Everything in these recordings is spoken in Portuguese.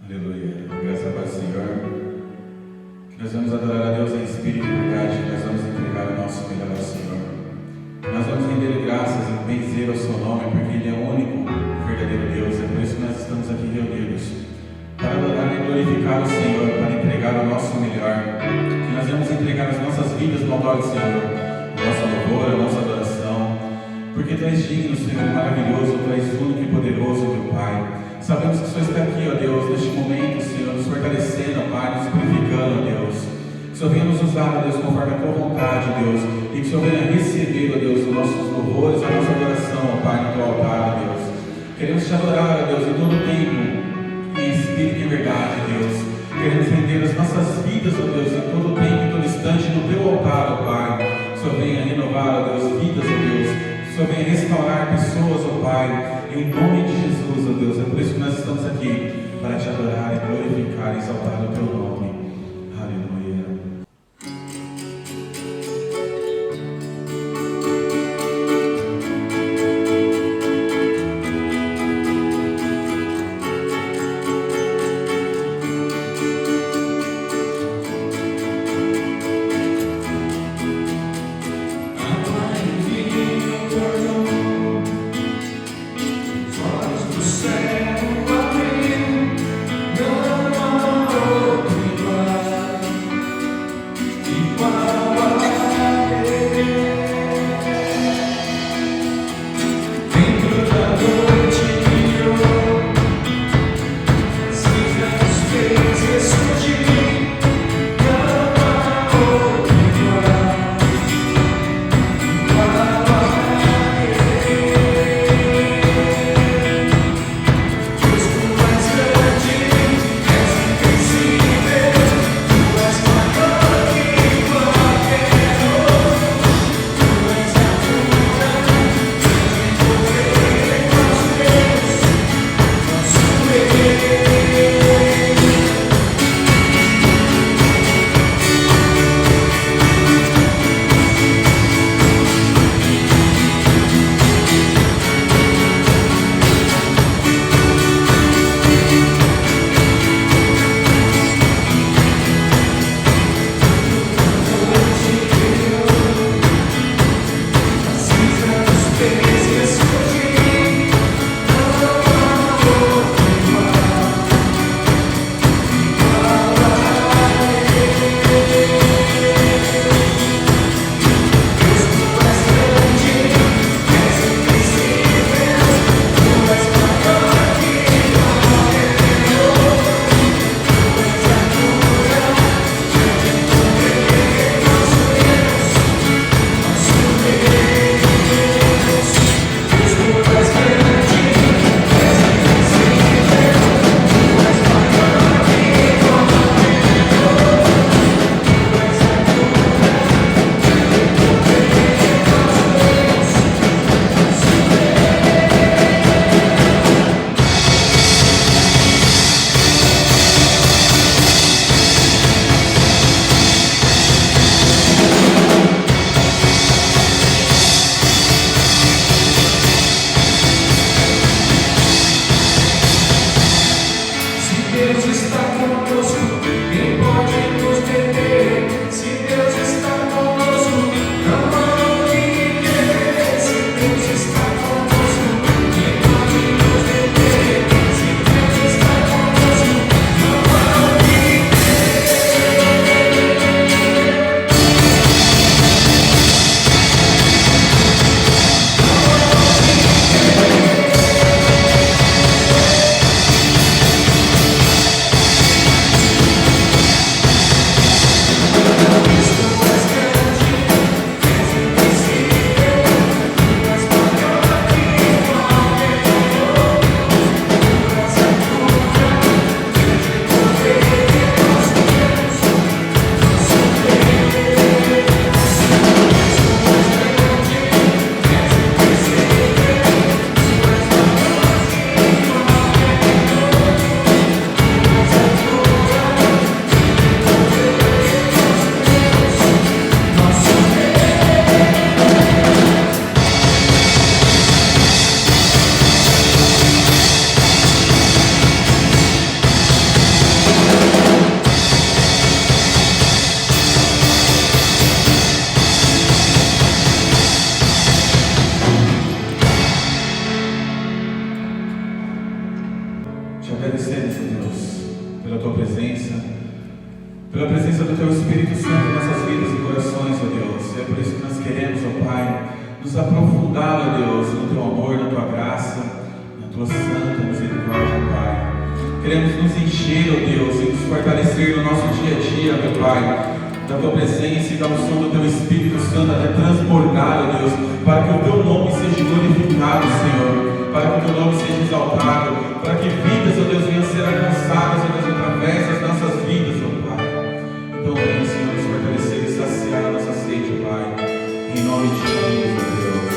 Aleluia. Graças a Deus, Senhor. Que nós vamos adorar a Deus em espírito e verdade. Que nós vamos entregar o nosso melhor ao Senhor. Que nós vamos render graças e benzer ao seu nome, porque Ele é o único e verdadeiro Deus. É por isso que nós estamos aqui reunidos, para adorar e glorificar o Senhor, para entregar o nosso melhor. Que nós vamos entregar as nossas vidas no altar do Senhor, o nosso louvor, a nossa adoração, porque Tu és digno, Senhor, maravilhoso, Tu és único e poderoso, meu Pai. Sabemos que o Senhor está aqui, ó Deus, neste momento, Senhor, nos fortalecendo, ó Pai, nos purificando, ó Deus. Que o Senhor venha nos usar, ó Deus, conforme a Tua vontade, Deus. E que o Senhor venha receber, ó Deus, os nossos louvores, a nossa adoração, ó Pai, no Teu altar, ó Deus. Queremos Te adorar, ó Deus, em todo o tempo, em espírito e verdade, Deus. Queremos render as nossas vidas, ó Deus, em todo o tempo, em todo instante, no Teu altar, ó Pai. Que o Senhor venha renovar, ó Deus, vidas, ó Deus. Que o Senhor venha restaurar pessoas, ó Pai. Em nome de Jesus, ó Deus, é por isso que nós estamos aqui, para Te adorar e glorificar e exaltar o Teu nome. Aleluia. Céu, amém. Não Te agradecemos, ó Deus, pela Tua presença, pela presença do Teu Espírito Santo em nossas vidas e corações, ó Deus. É por isso que nós queremos, ó Pai, nos aprofundar, ó Deus, no Teu amor, na Tua graça, na Tua santa misericórdia, ó Pai. Queremos nos encher, ó Deus, e nos fortalecer no nosso dia a dia, meu Pai, da Tua presença e da unção do Teu Espírito Santo até transbordar, ó Deus, para que o Teu nome seja glorificado, Senhor, para que o Teu nome seja exaltado, para que vidas, ó Deus, venham a ser alcançadas, ó Deus, através das nossas vidas, ó Pai. Então venha, Senhor, nos fortalecer e saciar a nossa sede, Pai, em nome de Jesus, ó Deus.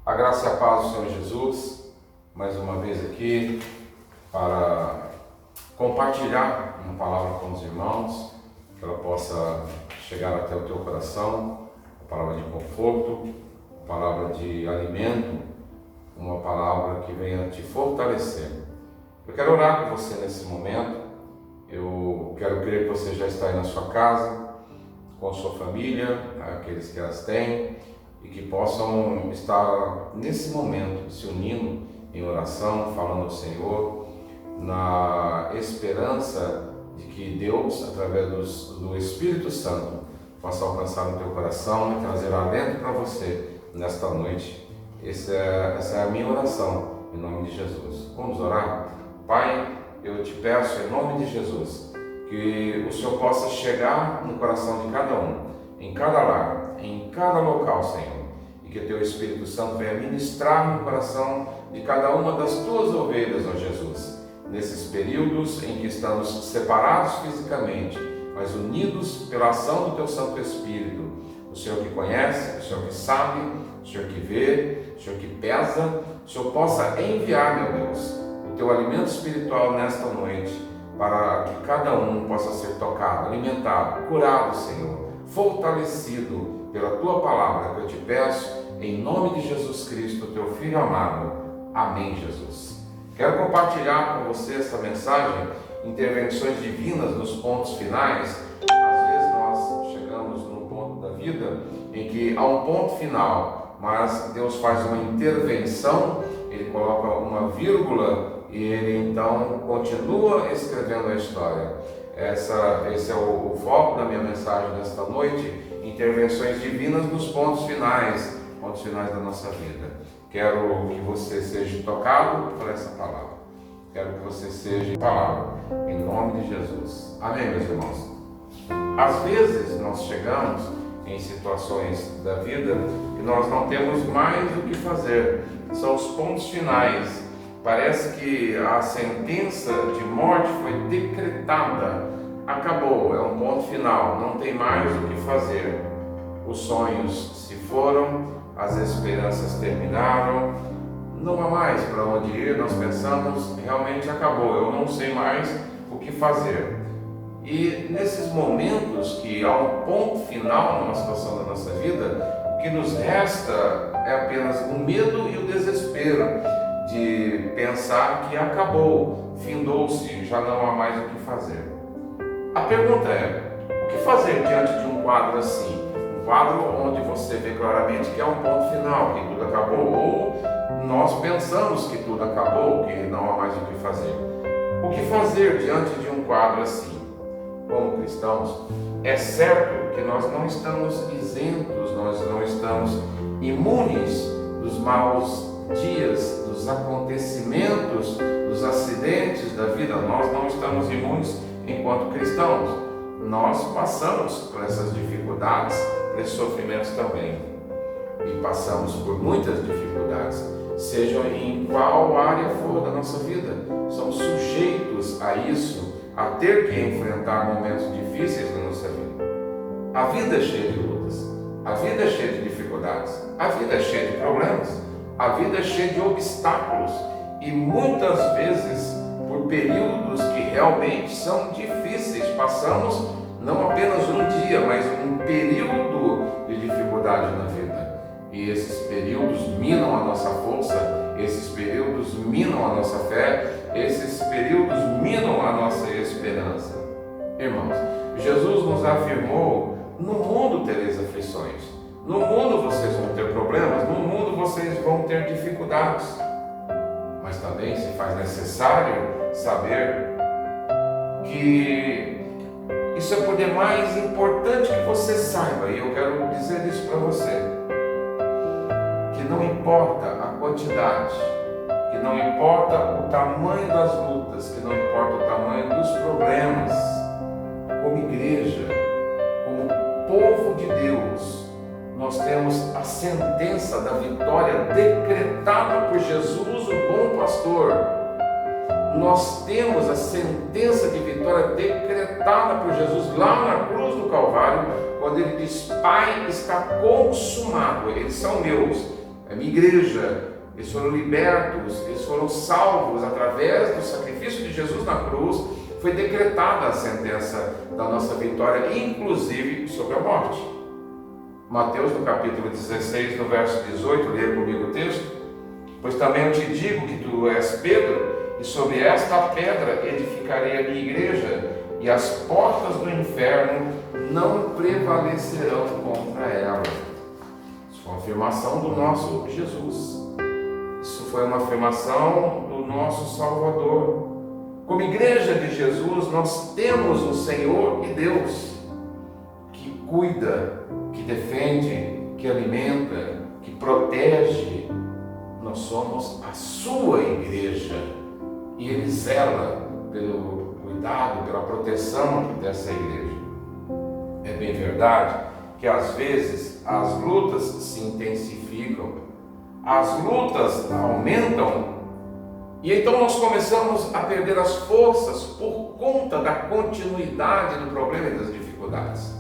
A graça e a paz do Senhor Jesus, mais uma vez aqui para compartilhar uma palavra com os irmãos, que ela possa chegar até o teu coração, uma palavra de conforto, uma palavra de alimento, uma palavra que venha te fortalecer. Eu quero orar com você nesse momento. Eu quero crer que você já está aí na sua casa, com a sua família, aqueles que as têm, e que possam estar nesse momento se unindo em oração, falando ao Senhor, na esperança de que Deus, através do Espírito Santo, possa alcançar no teu coração e trazer alento para você nesta noite. Essa é a minha oração, em nome de Jesus. Vamos orar? Pai, eu te peço, em nome de Jesus, que o Senhor possa chegar no coração de cada um, em cada lar, em cada local, Senhor, e que o teu Espírito Santo venha ministrar no coração de cada uma das tuas ovelhas, ó Jesus, nesses períodos em que estamos separados fisicamente, mas unidos pela ação do teu Santo Espírito. O Senhor que conhece, o Senhor que sabe, o Senhor que vê, o Senhor que pesa, o Senhor possa enviar, meu Deus, o teu alimento espiritual nesta noite, para que cada um possa ser tocado, alimentado, curado, Senhor, fortalecido pela tua palavra, que eu te peço, em nome de Jesus Cristo, teu Filho amado. Amém, Jesus. Quero compartilhar com você essa mensagem, intervenções divinas nos pontos finais. Às vezes nós chegamos num ponto da vida em que há um ponto final, mas Deus faz uma intervenção, Ele coloca uma vírgula e Ele então continua escrevendo a história. Esse é o foco da minha mensagem desta noite, intervenções divinas nos pontos finais da nossa vida. Quero que você seja tocado por essa palavra. Quero que você seja palavra, em nome de Jesus. Amém, meus irmãos? Às vezes nós chegamos em situações da vida e nós não temos mais o que fazer. São os pontos finais. Parece que a sentença de morte foi decretada. Acabou, é um ponto final, não tem mais o que fazer. Os sonhos se foram, as esperanças terminaram, não há mais para onde ir, nós pensamos, realmente acabou, eu não sei mais o que fazer. E nesses momentos que há um ponto final numa situação da nossa vida, o que nos resta é apenas o medo e o desespero de pensar que acabou, findou-se, já não há mais o que fazer. A pergunta é, o que fazer diante de um quadro assim? Um quadro onde você vê claramente que é um ponto final, que tudo acabou, ou nós pensamos que tudo acabou, que não há mais o que fazer. O que fazer diante de um quadro assim? Como cristãos, é certo que nós não estamos isentos, nós não estamos imunes dos maus dias, dos acontecimentos, dos acidentes da vida. Nós não estamos imunes enquanto cristãos. Nós passamos por essas dificuldades, por esses sofrimentos também. E passamos por muitas dificuldades, sejam em qual área for da nossa vida. Somos sujeitos a isso, a ter que enfrentar momentos difíceis na nossa vida. A vida é cheia de lutas, a vida é cheia de dificuldades, a vida é cheia de problemas, a vida é cheia de obstáculos e muitas vezes por períodos que realmente são difíceis. Passamos não apenas um dia, mas um período de dificuldade na vida. E esses períodos minam a nossa força, esses períodos minam a nossa fé, esses períodos minam a nossa esperança. Irmãos, Jesus nos afirmou: no mundo tereis aflições, no mundo vocês vão ter problemas, no mundo vocês vão ter dificuldades. Mas também se faz necessário saber que isso é por demais importante que você saiba, e eu quero dizer isso para você, que não importa a quantidade, que não importa o tamanho das lutas, que não importa o tamanho dos problemas, como igreja, como povo de Deus, nós temos a sentença da vitória decretada por Jesus, o bom pastor. Nós temos a sentença de vitória decretada por Jesus lá na cruz do Calvário, quando Ele diz: Pai, está consumado. Eles são meus, a minha igreja, eles foram libertos, eles foram salvos através do sacrifício de Jesus na cruz. Foi decretada a sentença da nossa vitória, inclusive sobre a morte. Mateus, no capítulo 16, no verso 18, leia comigo o texto. Pois também eu te digo que tu és Pedro, e sobre esta pedra edificarei a minha igreja, e as portas do inferno não prevalecerão contra ela. Isso foi uma afirmação do nosso Jesus. Isso foi uma afirmação do nosso Salvador. Como igreja de Jesus, nós temos um Senhor e Deus que cuida, que defende, que alimenta, que protege. Nós somos a sua igreja e Ele zela pelo cuidado, pela proteção dessa igreja. É bem verdade que às vezes as lutas se intensificam, as lutas aumentam, e então nós começamos a perder as forças por conta da continuidade do problema e das dificuldades.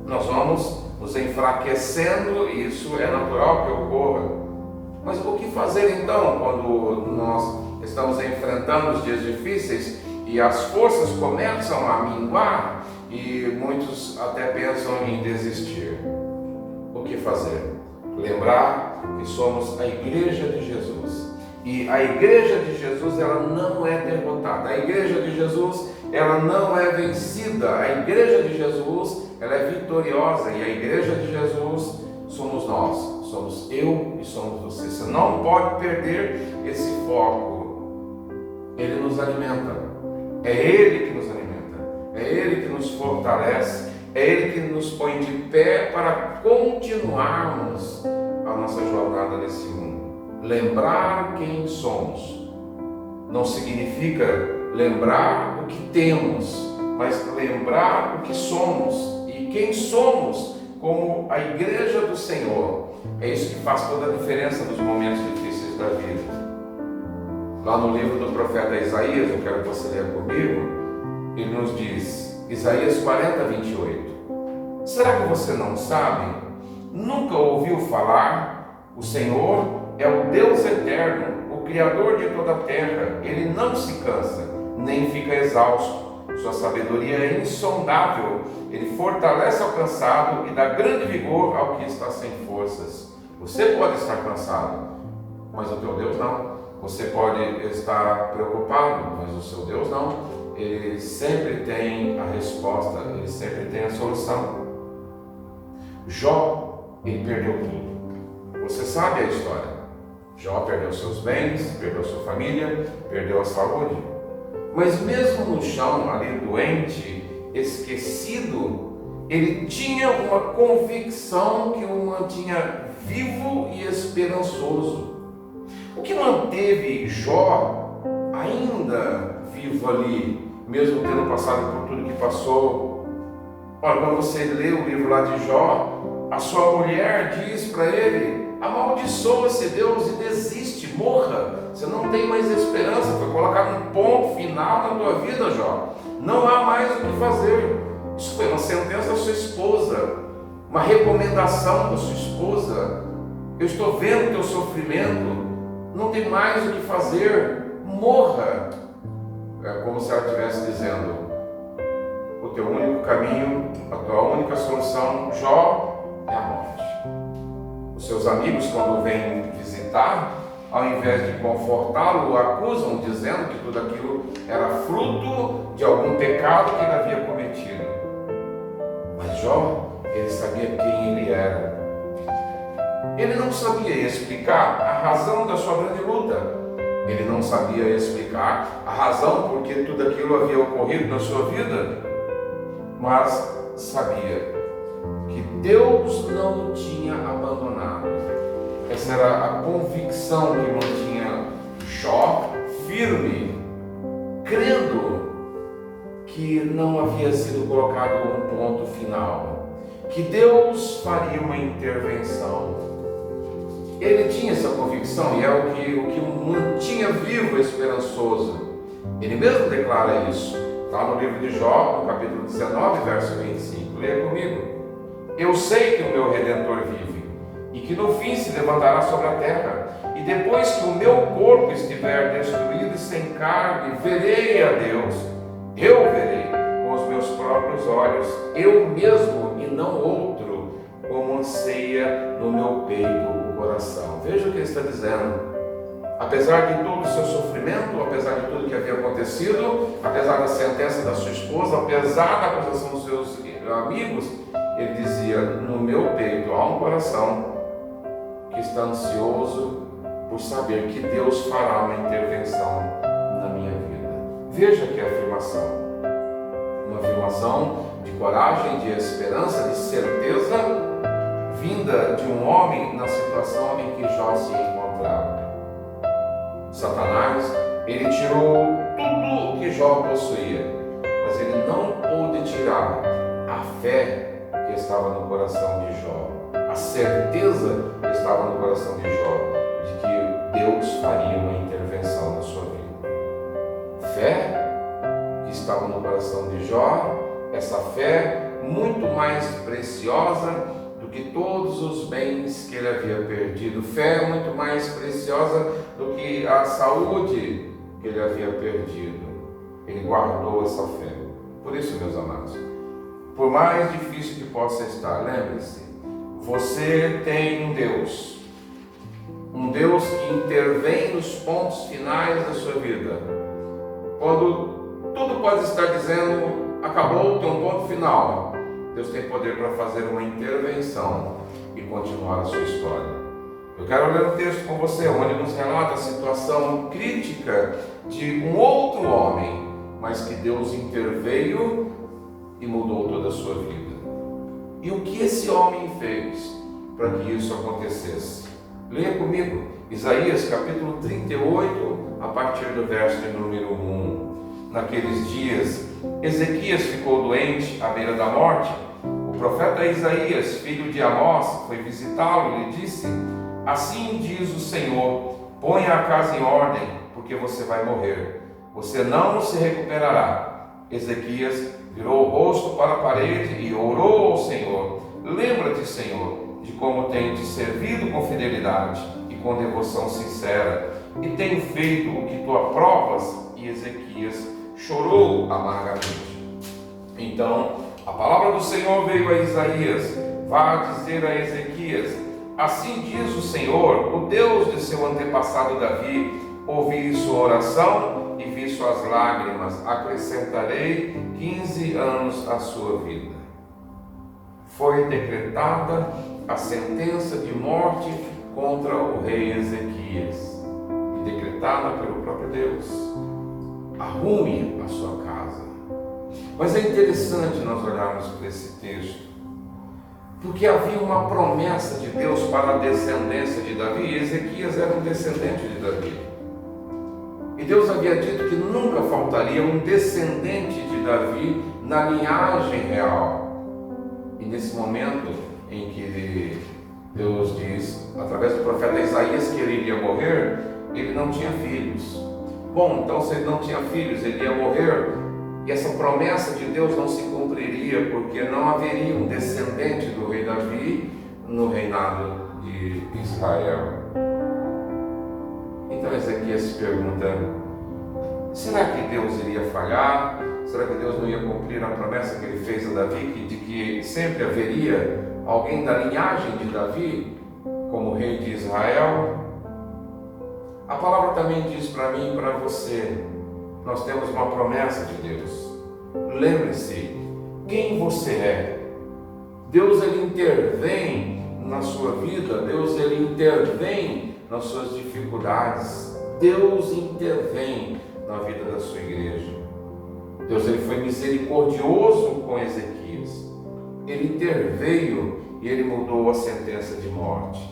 Nós vamos nos enfraquecendo e isso é natural que ocorra. Mas o que fazer então quando nós estamos enfrentando os dias difíceis e as forças começam a minguar e muitos até pensam em desistir? O que fazer? Lembrar que somos a igreja de Jesus. E a igreja de Jesus, ela não é derrotada. A igreja de Jesus, ela não é vencida. A igreja de Jesus, ela é vitoriosa. E a igreja de Jesus somos nós. Somos eu e somos você. Você não pode perder esse foco. Ele nos alimenta. É Ele que nos alimenta. É Ele que nos fortalece. É Ele que nos põe de pé para continuarmos a nossa jornada nesse mundo. Lembrar quem somos não significa lembrar o que temos, mas lembrar o que somos e quem somos como a igreja do Senhor. É isso que faz toda a diferença nos momentos difíceis da vida. Lá no livro do profeta Isaías, eu quero que você leia comigo, ele nos diz, Isaías 40, 28. Será que você não sabe? Nunca ouviu falar? O Senhor é o Deus eterno, o Criador de toda a terra. Ele não se cansa, nem fica exausto. Sua sabedoria é insondável. Ele fortalece ao cansado e dá grande vigor ao que está sem forças. Você pode estar cansado, mas o teu Deus não. Você pode estar preocupado, mas o seu Deus não. Ele sempre tem a resposta, ele sempre tem a solução. Jó, ele perdeu tudo. Você sabe a história. Jó perdeu seus bens, perdeu sua família, perdeu a saúde. Mas mesmo no chão, ali doente, esquecido, ele tinha uma convicção que o mantinha vivo e esperançoso. O que manteve Jó ainda vivo ali, mesmo tendo passado por tudo que passou? Olha, quando você lê o livro lá de Jó, a sua mulher diz para ele: amaldiçoa-se Deus e desiste, morra. Você não tem mais esperança, foi colocado um ponto final na tua vida, Jó. Não há mais o que fazer. Isso foi uma sentença da sua esposa, uma recomendação da sua esposa. Eu estou vendo o teu sofrimento, não tem mais o que fazer, morra. É como se ela estivesse dizendo: o teu único caminho, a tua única solução, Jó, é a morte. Os seus amigos, quando vêm visitar, ao invés de confortá-lo, o acusam, dizendo que tudo aquilo era fruto de algum pecado que ele havia cometido. Mas Jó, ele sabia quem ele era. Ele não sabia explicar a razão da sua grande luta. Ele não sabia explicar a razão por que tudo aquilo havia ocorrido na sua vida. Mas sabia que Deus não o tinha abandonado. Essa era a convicção que mantinha Jó firme, crendo que não havia sido colocado um ponto final, que Deus faria uma intervenção. Ele tinha essa convicção e é o que o mantinha vivo e esperançoso. Ele mesmo declara isso, lá no livro de Jó, no capítulo 19, verso 25. Leia comigo. Eu sei que o meu Redentor vive, e que no fim se levantará sobre a terra. E depois que o meu corpo estiver destruído e sem carne, verei a Deus. Eu verei com os meus próprios olhos, eu mesmo e não outro, como anseia no meu peito o coração. Veja o que ele está dizendo. Apesar de todo o seu sofrimento, apesar de tudo que havia acontecido, apesar da sentença da sua esposa, apesar da acusação dos seus amigos, ele dizia: no meu peito há um coração que está ansioso por saber que Deus fará uma intervenção na minha vida. Veja que afirmação. Uma afirmação de coragem, de esperança, de certeza, vinda de um homem na situação em que Jó se encontrava. Satanás, ele tirou tudo que Jó possuía, mas ele não pôde tirar a fé que estava no coração de Jó, a certeza que estava no coração de Jó de que Deus faria uma intervenção na sua vida. Fé que estava no coração de Jó, essa fé muito mais preciosa do que todos os bens que ele havia perdido, fé muito mais preciosa do que a saúde que ele havia perdido. Ele guardou essa fé. Por isso, meus amados, por mais difícil que possa estar, lembre-se, você tem um Deus que intervém nos pontos finais da sua vida. Quando tudo pode estar dizendo acabou, tem um ponto final, Deus tem poder para fazer uma intervenção e continuar a sua história. Eu quero ler um texto com você, onde nos relata a situação crítica de um outro homem, mas que Deus interveio e mudou toda a sua vida. E o que esse homem fez para que isso acontecesse? Leia comigo, Isaías capítulo 38, a partir do verso de número 1. Naqueles dias, Ezequias ficou doente à beira da morte. O profeta Isaías, filho de Amós, foi visitá-lo e lhe disse: assim diz o Senhor, ponha a casa em ordem, porque você vai morrer. Você não se recuperará. Ezequias virou o rosto para a parede e orou ao Senhor: lembra-te, Senhor, de como tenho te servido com fidelidade e com devoção sincera, e tenho feito o que tu aprovas. E Ezequias chorou amargamente. Então a palavra do Senhor veio a Isaías: vá dizer a Ezequias, assim diz o Senhor, o Deus de seu antepassado Davi: ouvi sua oração e vi suas lágrimas, acrescentarei 15 anos à sua vida. Foi decretada a sentença de morte contra o rei Ezequias, e decretada pelo próprio Deus. Arrume a sua casa. Mas é interessante nós olharmos para esse texto, porque havia uma promessa de Deus para a descendência de Davi, e Ezequias era um descendente de Davi. E Deus havia dito que nunca faltaria um descendente de Davi na linhagem real. E nesse momento em que Deus diz, através do profeta Isaías, que ele iria morrer, ele não tinha filhos. Bom, então se ele não tinha filhos, ele ia morrer, e essa promessa de Deus não se cumpriria, porque não haveria um descendente do rei Davi no reinado de Israel. Então Ezequias se pergunta: será que Deus iria falhar? Será que Deus não ia cumprir a promessa que ele fez a Davi, de que sempre haveria alguém da linhagem de Davi como rei de Israel? A palavra também diz para mim e para você, nós temos uma promessa de Deus. Lembre-se quem você é. Deus, ele intervém na sua vida, Deus, ele intervém nas suas dificuldades, Deus intervém na vida da sua igreja. Deus, ele foi misericordioso com Ezequias, ele interveio e ele mudou a sentença de morte.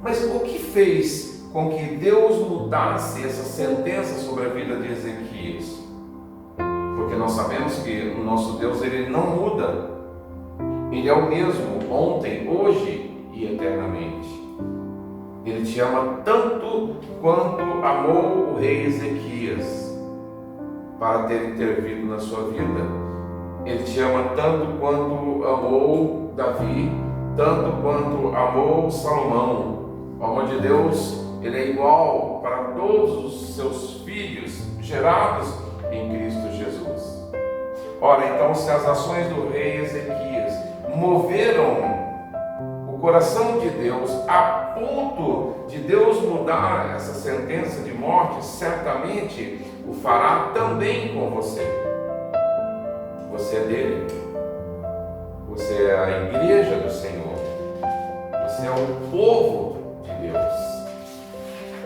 Mas o que fez com que Deus mudasse essa sentença sobre a vida de Ezequias? Porque nós sabemos que o nosso Deus, ele não muda. Ele é o mesmo ontem, hoje e eternamente. Ele te ama tanto quanto amou o rei Ezequias para ter intervido na sua vida. Ele te ama tanto quanto amou Davi tanto quanto amou Salomão. O amor de Deus, ele é igual para todos os seus filhos gerados em Cristo Jesus. Ora, então, se as ações do rei Ezequias moveram o coração de Deus a ponto de Deus mudar essa sentença de morte, certamente o fará também com você. Você é dele. Você é a igreja do Senhor. Você é o povo de Deus.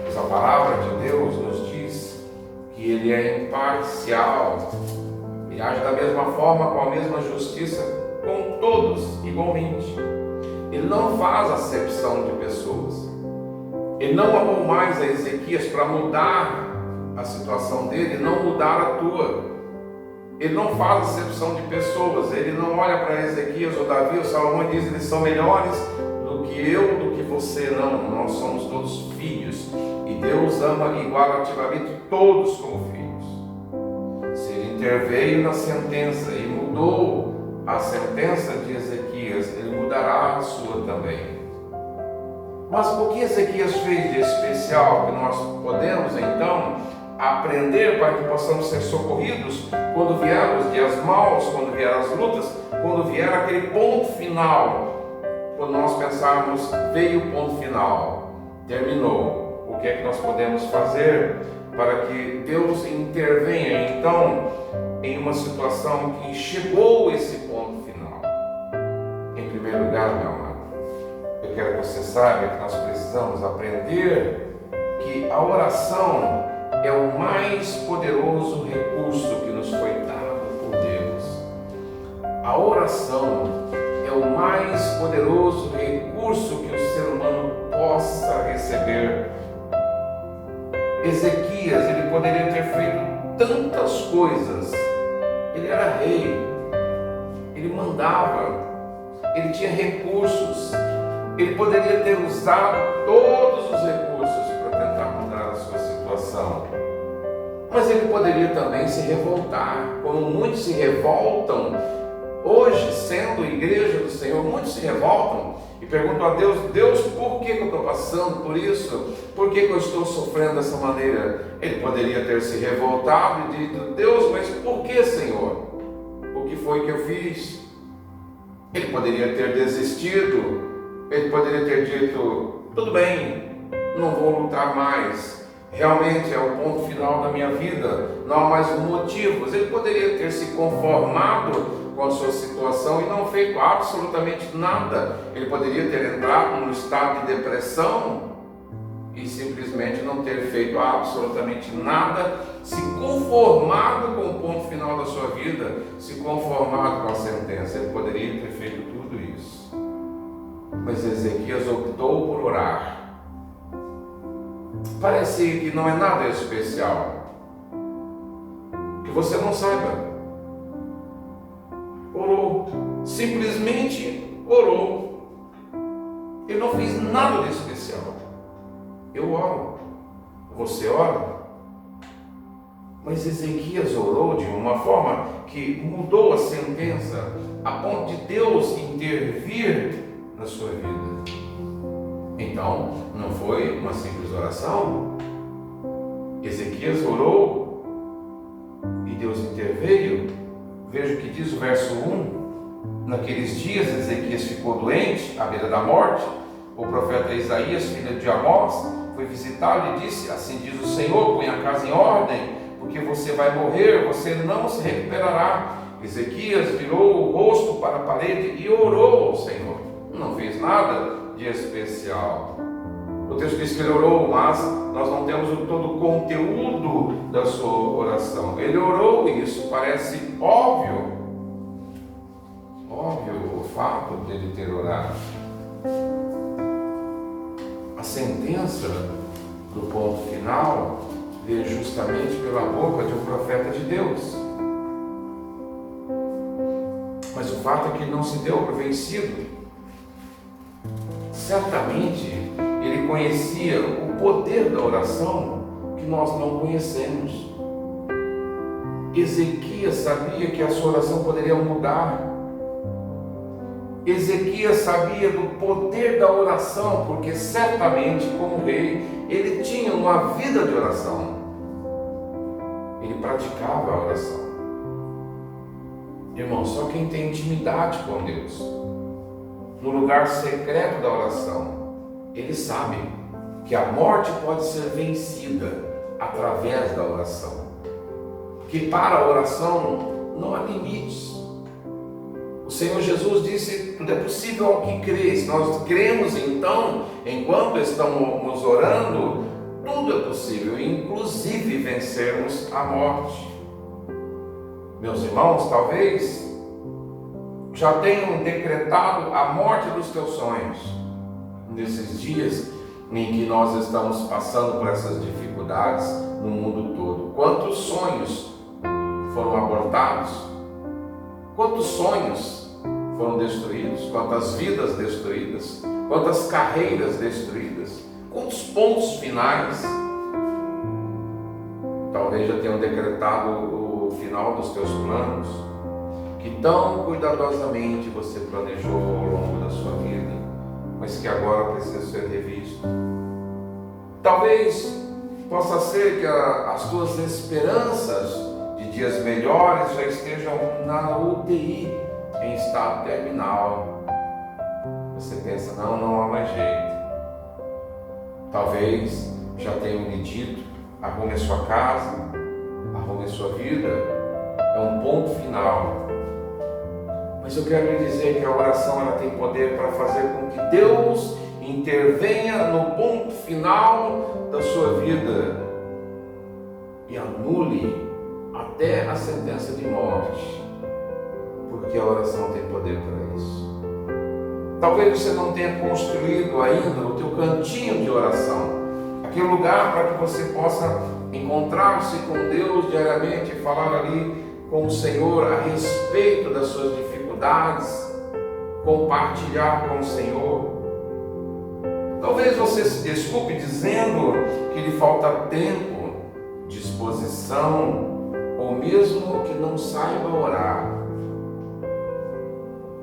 Mas a palavra de Deus nos diz que ele é imparcial e age da mesma forma, com a mesma justiça, com todos igualmente. Ele não faz acepção de pessoas. Ele não amou mais a Ezequias para mudar a situação dele e não mudar a tua. Ele não faz acepção de pessoas. Ele não olha para Ezequias ou Davi ou Salomão e diz: eles são melhores do que eu, do que você. Não, nós somos todos filhos e Deus ama igualativamente todos como filhos. Se ele interveio na sentença e mudou a sentença de Ezequias, ele mudará a sua também. Mas o que Ezequias fez de especial que nós podemos então aprender para que possamos ser socorridos quando vier os dias maus, quando vier as lutas, quando vier aquele ponto final, quando nós pensarmos, veio o ponto final, terminou, o que é que nós podemos fazer para que Deus intervenha então em uma situação que chegou esse ponto final? Em primeiro lugar, meu amado, eu quero que você saiba que nós precisamos aprender que a oração é o mais poderoso recurso que nos foi dado por Deus. A oração é o mais poderoso recurso que o ser humano possa receber. Ezequias, ele poderia ter feito tantas coisas. Ele era rei, ele mandava, ele tinha recursos, ele poderia ter usado todos os recursos para tentar mudar a sua situação. Mas ele poderia também se revoltar, como muitos se revoltam hoje, sendo igreja do Senhor. Muitos se revoltam e perguntam a Deus: Deus, por que eu estou passando por isso? Por que eu estou sofrendo dessa maneira? Ele poderia ter se revoltado e dito: Deus, mas por que, Senhor? O que foi que eu fiz? Ele poderia ter desistido. Ele poderia ter dito: tudo bem, não vou lutar mais. Realmente é o ponto final da minha vida, não há mais motivos. Ele poderia ter se conformado com a sua situação e não feito absolutamente nada. Ele poderia ter entrado num estado de depressão e simplesmente não ter feito absolutamente nada, se conformado com o ponto final da sua vida, se conformado com a sentença. Ele poderia ter feito tudo isso. Mas Ezequias optou por orar. Parece que não é nada especial, que você não saiba. Orou, simplesmente orou. Ele não fez nada de especial. Eu oro, você ora. Mas Ezequias orou de uma forma que mudou a sentença, a ponto de Deus intervir na sua vida. Então, não foi uma simples oração. Ezequias orou e Deus interveio. Veja o que diz o verso 1. Naqueles dias Ezequias ficou doente, à beira da morte. O profeta Isaías, filho de Amós, foi visitá-lo e disse: assim diz o Senhor, põe a casa em ordem, porque você vai morrer, você não se recuperará. Ezequias virou o rosto para a parede e orou ao Senhor. Não fez nada de especial. O texto diz que ele orou, mas nós não temos todo o conteúdo da sua oração. Ele orou e isso parece óbvio o fato dele ter orado. A sentença do ponto final veio justamente pela boca de um profeta de Deus. Mas o fato é que ele não se deu por vencido. Certamente ele conhecia o poder da oração que nós não conhecemos. Ezequias sabia que a sua oração poderia mudar. Ezequias sabia do poder da oração, porque certamente, como rei, ele tinha uma vida de oração. Ele praticava a oração. Irmão, só quem tem intimidade com Deus, no lugar secreto da oração, ele sabe que a morte pode ser vencida através da oração. Que para a oração não há limites. O Senhor Jesus disse: tudo é possível ao que crê. Se nós cremos, então, enquanto estamos orando, tudo é possível, inclusive vencermos a morte. Meus irmãos, talvez já tenham decretado a morte dos teus sonhos nesses dias em que nós estamos passando por essas dificuldades no mundo todo. Quantos sonhos foram abortados? Quantos sonhos foram destruídos? Quantas vidas destruídas? Quantas carreiras destruídas? Quantos pontos finais? Talvez já tenham decretado o final dos teus planos, que tão cuidadosamente você planejou ao longo da sua vida, mas que agora precisa ser revisto. Talvez possa ser que as tuas esperanças de dias melhores já estejam na UTI, em estado terminal. Você pensa: não há mais jeito. Talvez já tenham lhe dito: arrume a sua casa, arrume a sua vida, é um ponto final. Mas eu quero lhe dizer que a oração ela tem poder para fazer com que Deus intervenha no ponto final da sua vida e anule até a sentença de morte, porque a oração tem poder para isso. Talvez você não tenha construído ainda o teu cantinho de oração, aquele lugar para que você possa encontrar-se com Deus diariamente e falar ali com o Senhor a respeito das suas dificuldades, compartilhar com o Senhor. Talvez você se desculpe dizendo que lhe falta tempo, disposição, ou mesmo que não saiba orar.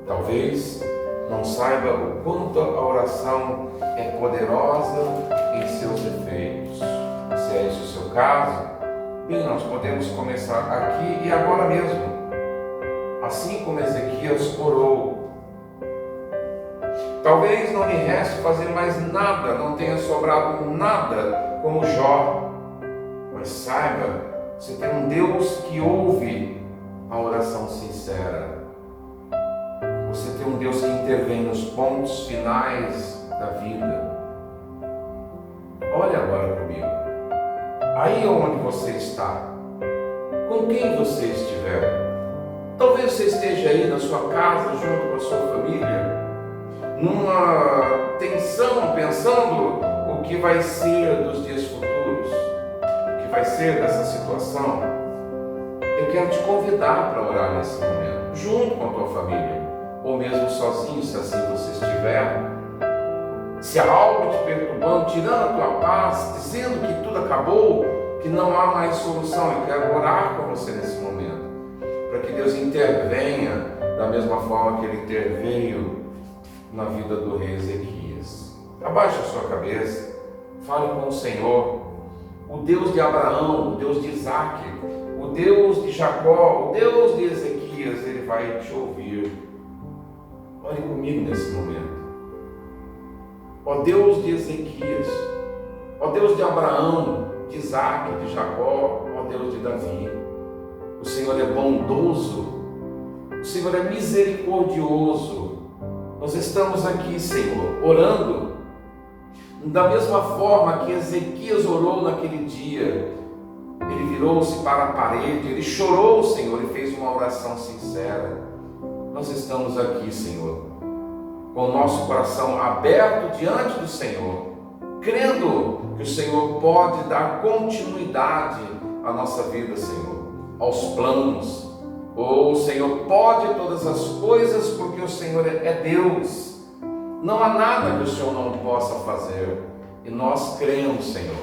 Talvez não saiba o quanto a oração é poderosa em seus efeitos. Se é esse o seu caso, bem, nós podemos começar aqui e agora mesmo, assim como Ezequias orou. Talvez não lhe reste fazer mais nada, não tenha sobrado nada como Jó, mas saiba, você tem um Deus que ouve a oração sincera. Você tem um Deus que intervém nos pontos finais da vida. Olha agora comigo. Aí onde você está, com quem você estiver. Talvez você esteja aí na sua casa, junto com a sua família, numa tensão, pensando o que vai ser dos dias futuros, o que vai ser dessa situação. Eu quero te convidar para orar nesse momento, junto com a tua família, ou mesmo sozinho, se assim você estiver. Se há algo te perturbando, tirando a tua paz, dizendo que tudo acabou, que não há mais solução, eu quero orar com você nesse momento, para que Deus intervenha da mesma forma que Ele interveio na vida do rei Ezequias. Abaixe a sua cabeça, fale com o Senhor, o Deus de Abraão, o Deus de Isaac, o Deus de Jacó, o Deus de Ezequias, Ele vai te ouvir. Ore comigo nesse momento. Ó Deus de Ezequias, ó Deus de Abraão, de Isaac, de Jacó, ó Deus de Davi, o Senhor é bondoso, o Senhor é misericordioso. Nós estamos aqui, Senhor, orando da mesma forma que Ezequias orou naquele dia. Ele virou-se para a parede, ele chorou, Senhor, e fez uma oração sincera. Nós estamos aqui, Senhor, com o nosso coração aberto diante do Senhor, crendo que o Senhor pode dar continuidade à nossa vida, Senhor, aos planos. O Senhor pode todas as coisas, porque o Senhor é Deus. Não há nada que o Senhor não possa fazer. E nós cremos, Senhor.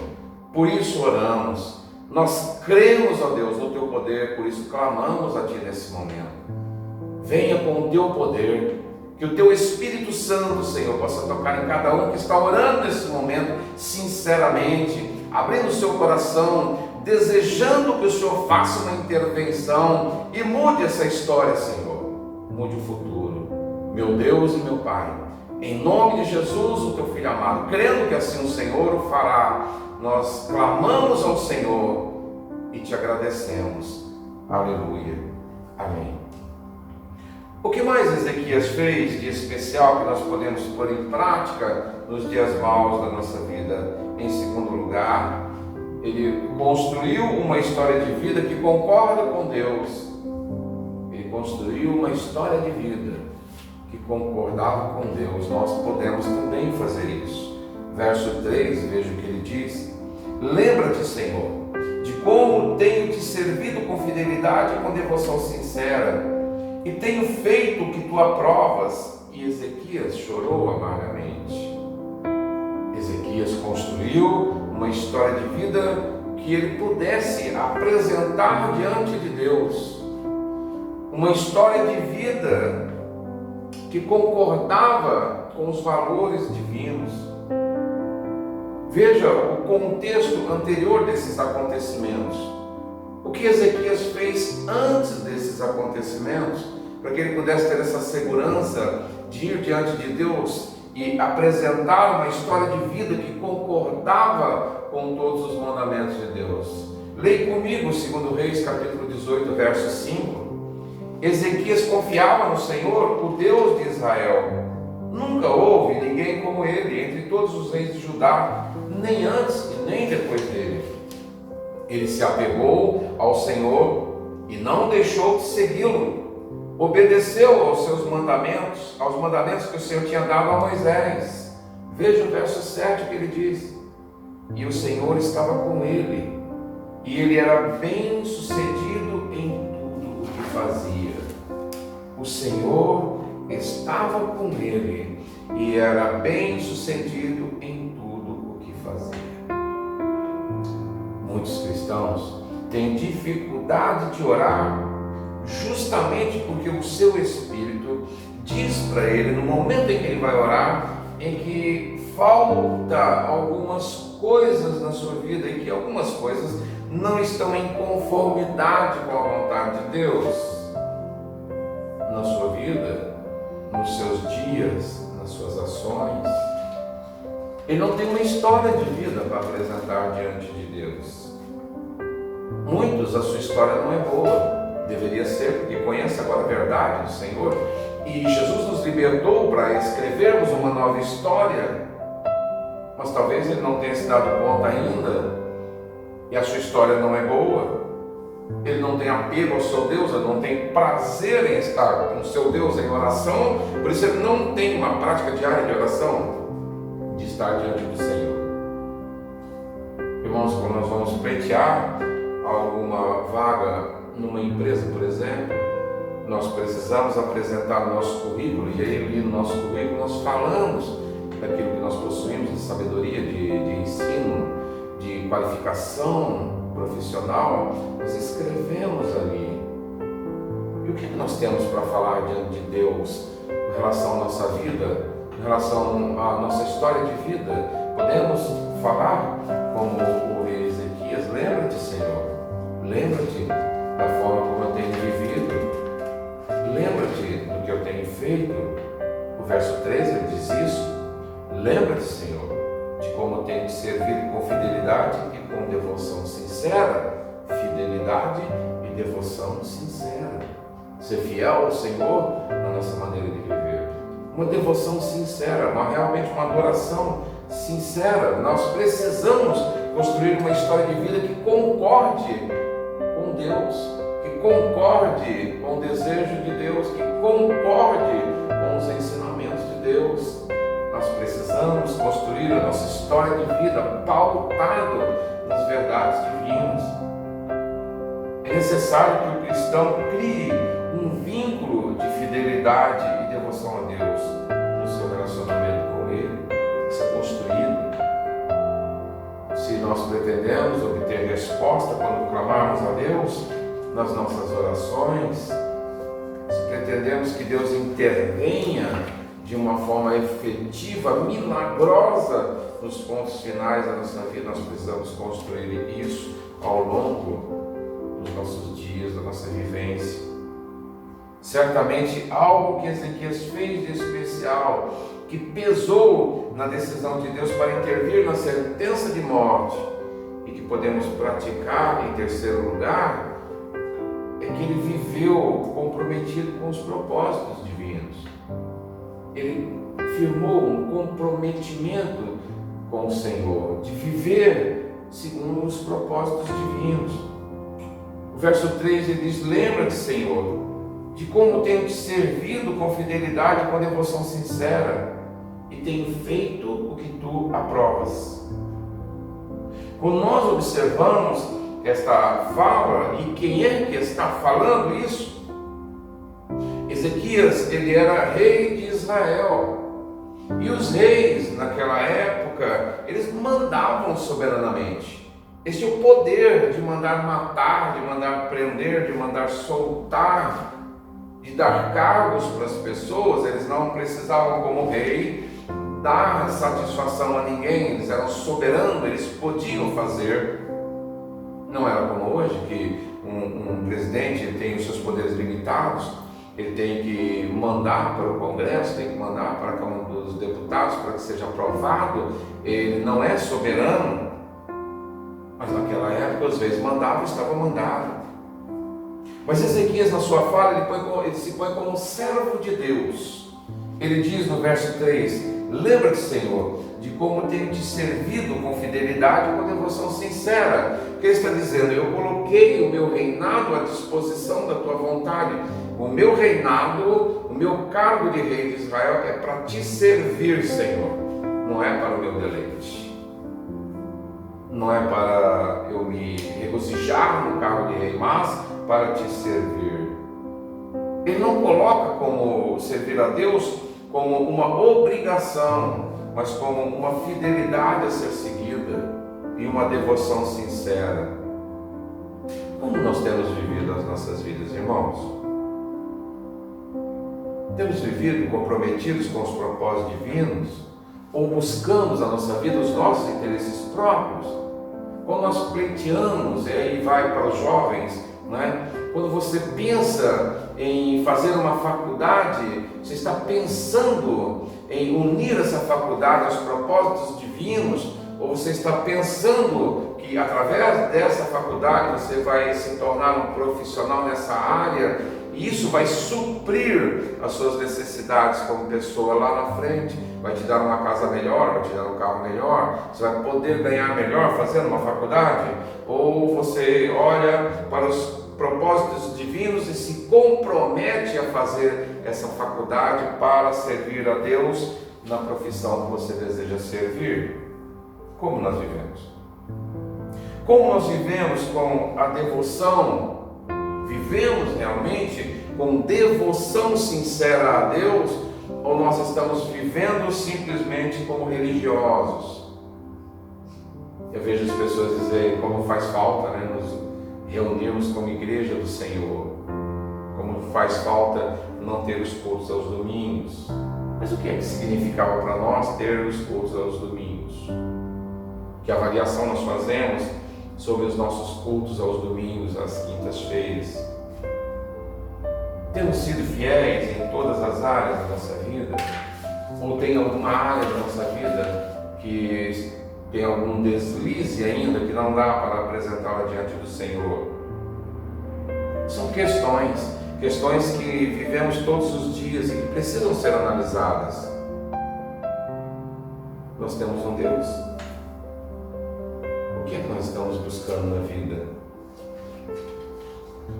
Por isso oramos. Nós cremos, ó Deus, no Teu poder. Por isso clamamos a Ti nesse momento. Venha com o Teu poder. Que o Teu Espírito Santo, Senhor, possa tocar em cada um que está orando nesse momento, sinceramente, abrindo o seu coração, desejando que o Senhor faça uma intervenção e mude essa história, Senhor. Mude o futuro. Meu Deus e meu Pai, em nome de Jesus, o Teu Filho amado, crendo que assim o Senhor o fará, nós clamamos ao Senhor e Te agradecemos. Aleluia. Amém. O que mais Ezequias fez de especial que nós podemos pôr em prática nos dias maus da nossa vida? Em segundo lugar, ele construiu uma história de vida que concorda com Deus. Ele construiu uma história de vida que concordava com Deus. Nós podemos também fazer isso. Verso 3, veja o que ele diz: lembra-te, Senhor, de como tenho te servido com fidelidade e com devoção sincera, e tenho feito o que tu aprovas. E Ezequias chorou amargamente. Ezequias construiu uma história de vida que ele pudesse apresentar diante de Deus. Uma história de vida que concordava com os valores divinos. Veja o contexto anterior desses acontecimentos. O que Ezequias fez antes desses acontecimentos, para que ele pudesse ter essa segurança de ir diante de Deus e apresentar uma história de vida que concordava com todos os mandamentos de Deus. Leia comigo 2 Reis, capítulo 18, verso 5. Ezequias confiava no Senhor, o Deus de Israel. Nunca houve ninguém como ele entre todos os reis de Judá, nem antes e nem depois dele. Ele se apegou ao Senhor e não deixou de segui-lo. Obedeceu aos seus mandamentos, aos mandamentos que o Senhor tinha dado a Moisés. Veja o verso 7 que ele diz: e o Senhor estava com ele, e ele era bem sucedido em tudo o que fazia. O Senhor estava com ele e era bem sucedido em tudo o que fazia. Muitos cristãos têm dificuldade de orar justamente porque o seu espírito diz para ele, no momento em que ele vai orar, em que falta algumas coisas na sua vida e que algumas coisas não estão em conformidade com a vontade de Deus na sua vida, nos seus dias, nas suas ações. Ele não tem uma história de vida para apresentar diante de Deus. Muitos, a sua história não é boa. Deveria ser, porque conhece agora a verdade do Senhor. E Jesus nos libertou para escrevermos uma nova história. Mas talvez ele não tenha se dado conta ainda. E a sua história não é boa. Ele não tem apego ao seu Deus, ele não tem prazer em estar com o seu Deus em oração. Por isso ele não tem uma prática diária de oração, de estar diante do Senhor. Irmãos, quando nós vamos pleitear alguma vaga numa empresa, por exemplo, nós precisamos apresentar o nosso currículo, e aí ali no nosso currículo nós falamos daquilo que nós possuímos de sabedoria, de ensino, de qualificação profissional. Nós escrevemos ali. E o que nós temos para falar diante de Deus em relação à nossa vida, em relação à nossa história de vida? Podemos falar como o rei Ezequias: lembra-te, Senhor, lembra-te da forma como eu tenho vivido, lembra-te do que eu tenho feito. O verso 13 ele diz isso: lembra-te, Senhor, de como eu tenho te servido com fidelidade e com devoção sincera. Fidelidade e devoção sincera. Ser fiel ao Senhor na nossa maneira de viver. Uma devoção sincera, realmente uma adoração sincera. Nós precisamos construir uma história de vida que concorde com Deus, que concorde com o desejo de Deus, que concorde com os ensinamentos de Deus. Nós precisamos construir a nossa história de vida pautado nas verdades divinas. É necessário que o cristão crie um vínculo de fidelidade e devoção a Deus no seu relacionamento com Ele. Isso é construído. Se nós pretendemos obter resposta quando clamarmos a Deus nas nossas orações, se pretendemos entendemos que Deus intervenha de uma forma efetiva, milagrosa, nos pontos finais da nossa vida, nós precisamos construir isso ao longo dos nossos dias, da nossa vivência. Certamente algo que Ezequias fez de especial, que pesou na decisão de Deus para intervir na sentença de morte e que podemos praticar em terceiro lugar, é que ele viveu comprometido com os propósitos divinos. Ele firmou um comprometimento com o Senhor, de viver segundo os propósitos divinos. O verso 3 ele diz: lembra-te, Senhor, de como tenho te servido com fidelidade e com devoção sincera, e tenho feito o que tu aprovas. Quando nós observamos esta fala, e quem é que está falando isso? Ezequias, ele era rei de Israel, e os reis naquela época, eles mandavam soberanamente. Eles tinham o poder de mandar matar, de mandar prender, de mandar soltar, de dar cargos para as pessoas. Eles não precisavam, como rei, dar satisfação a ninguém, eles eram soberanos, eles podiam fazer. Não era como hoje, que um presidente ele tem os seus poderes limitados, ele tem que mandar para o Congresso, tem que mandar para a Câmara dos Deputados para que seja aprovado. Ele não é soberano, mas naquela época, às vezes, mandava, estava mandado. Mas Ezequias, na sua fala, ele se põe como servo de Deus. Ele diz no verso 3: lembra-te, Senhor, de como tenho te servido com fidelidade e com devoção sincera. Porque ele está dizendo: eu coloquei o meu reinado à disposição da tua vontade. O meu reinado, o meu cargo de rei de Israel é para te servir, Senhor. Não é para o meu deleite. Não é para eu me regozijar no cargo de rei, mas para te servir. Ele não coloca como servir a Deus como uma obrigação, mas como uma fidelidade a ser seguida e uma devoção sincera. Como nós temos vivido as nossas vidas, irmãos? Temos vivido comprometidos com os propósitos divinos? Ou buscamos na nossa vida os nossos interesses próprios? Quando nós pleiteamos, e aí vai para os jovens, não é? Quando você pensa em fazer uma faculdade, você está pensando em unir essa faculdade aos propósitos divinos, ou você está pensando que através dessa faculdade você vai se tornar um profissional nessa área, e isso vai suprir as suas necessidades como pessoa lá na frente, vai te dar uma casa melhor, vai te dar um carro melhor, você vai poder ganhar melhor fazendo uma faculdade? Ou você olha para os propósitos divinos e se compromete a fazer essa faculdade para servir a Deus na profissão que você deseja servir? Como nós vivemos? Como nós vivemos com a devoção? Vivemos realmente com devoção sincera a Deus? Ou nós estamos vivendo simplesmente como religiosos? Eu vejo as pessoas dizerem como faz falta, né, nos reunirmos como igreja do Senhor, como faz falta não ter os cultos aos domingos. Mas o que é que significava para nós ter os cultos aos domingos? Que avaliação nós fazemos sobre os nossos cultos aos domingos, às quintas-feiras? Temos sido fiéis em todas as áreas da nossa vida? Ou tem alguma área da nossa vida que tem algum deslize ainda que não dá para apresentá-la diante do Senhor? São questões que vivemos todos os dias e que precisam ser analisadas. Nós temos um Deus. O que é que nós estamos buscando na vida?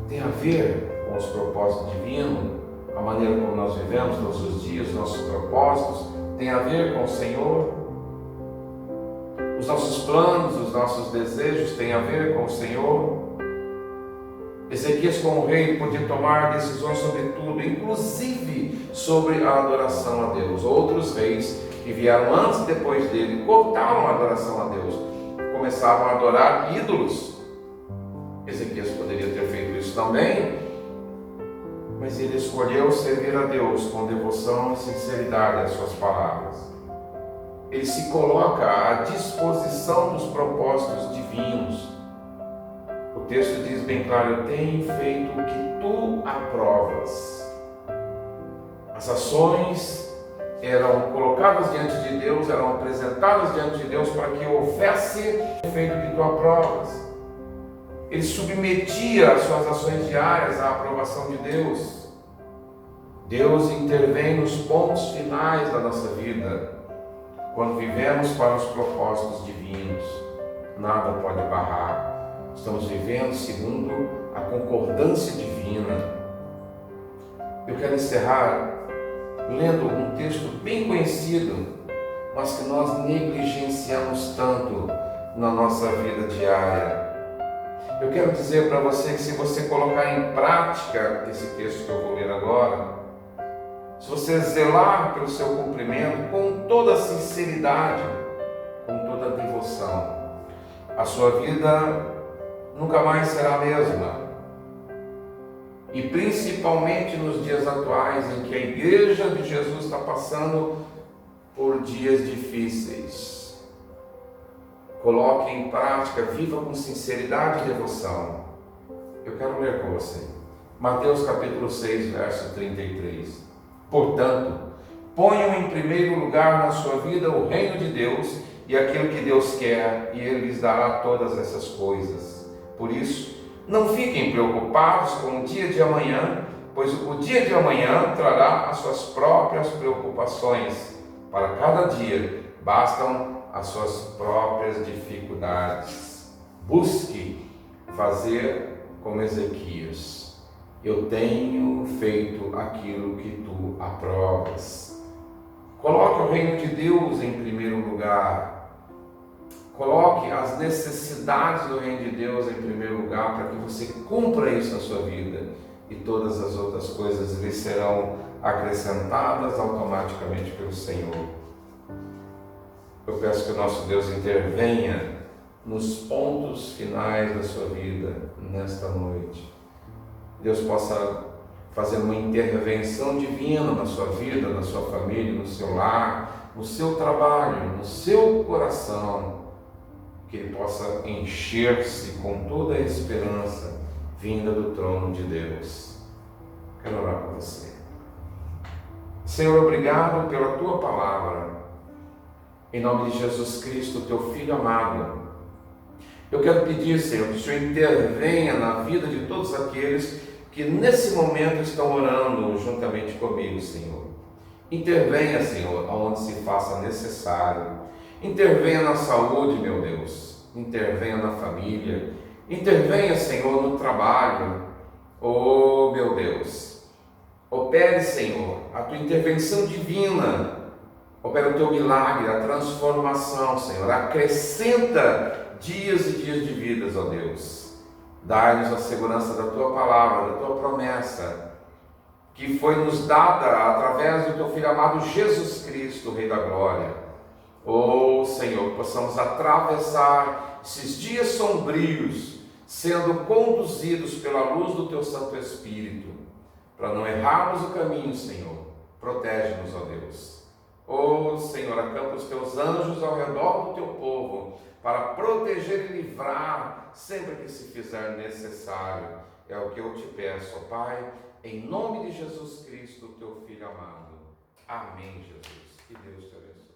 Tem a ver com os propósitos divinos, a maneira como nós vivemos todos os dias, nossos propósitos, tem a ver com o Senhor? Os nossos planos, os nossos desejos têm a ver com o Senhor? Ezequias, como rei, podia tomar decisões sobre tudo, inclusive sobre a adoração a Deus. Outros reis que vieram antes e depois dele cortaram a adoração a Deus, começavam a adorar ídolos. Ezequias poderia ter feito isso também, mas ele escolheu servir a Deus com devoção e sinceridade às suas palavras. Ele se coloca à disposição dos propósitos divinos. O texto diz bem claro: eu tenho feito o que tu aprovas. As ações eram colocadas diante de Deus, eram apresentadas diante de Deus para que houvesse o feito que tu aprovas. Ele submetia as suas ações diárias à aprovação de Deus. Deus intervém nos pontos finais da nossa vida, quando vivemos para os propósitos divinos. Nada pode barrar. Estamos vivendo segundo a concordância divina. Eu quero encerrar lendo um texto bem conhecido, mas que nós negligenciamos tanto na nossa vida diária. Eu quero dizer para você que se você colocar em prática esse texto que eu vou ler agora, se você zelar pelo seu cumprimento com toda sinceridade, com toda devoção, a sua vida nunca mais será a mesma. E principalmente nos dias atuais em que a Igreja de Jesus está passando por dias difíceis. Coloque em prática, viva com sinceridade e devoção. Eu quero ler com você. Mateus capítulo 6, verso 33. Portanto, ponham em primeiro lugar na sua vida o reino de Deus e aquilo que Deus quer, e Ele lhes dará todas essas coisas. Por isso, não fiquem preocupados com o dia de amanhã, pois o dia de amanhã trará as suas próprias preocupações. Para cada dia bastam as suas próprias dificuldades. Busque fazer como Ezequias: eu tenho feito aquilo que tu aprovas. Coloque o reino de Deus em primeiro lugar. Coloque as necessidades do reino de Deus em primeiro lugar, para que você cumpra isso na sua vida, e todas as outras coisas lhe serão acrescentadas automaticamente pelo Senhor. Eu peço que o nosso Deus intervenha nos pontos finais da sua vida nesta noite. Deus possa fazer uma intervenção divina na sua vida, na sua família, no seu lar, no seu trabalho, no seu coração. Que Ele possa encher-se com toda a esperança vinda do trono de Deus. Quero orar por você. Senhor, obrigado pela Tua palavra. Em nome de Jesus Cristo, Teu Filho amado, eu quero pedir, Senhor, que o Senhor intervenha na vida de todos aqueles que nesse momento estão orando juntamente comigo, Senhor. Intervenha, Senhor, aonde se faça necessário. Intervenha na saúde, meu Deus. Intervenha na família. Intervenha, Senhor, no trabalho. Oh, meu Deus. Opere, Senhor, a Tua intervenção divina. Opera o Teu milagre, a transformação, Senhor. Acrescenta dias e dias de vidas, ó Deus. Dai-nos a segurança da Tua palavra, da Tua promessa, que foi nos dada através do Teu Filho amado Jesus Cristo, Rei da Glória. Oh, Senhor, que possamos atravessar esses dias sombrios, sendo conduzidos pela luz do Teu Santo Espírito, para não errarmos o caminho, Senhor. Protege-nos, ó Deus. Oh, Senhor, acampa os Teus anjos ao redor do Teu povo, para proteger e livrar sempre que se fizer necessário. É o que eu te peço, ó Pai, em nome de Jesus Cristo, Teu Filho amado. Amém, Jesus. Que Deus te abençoe.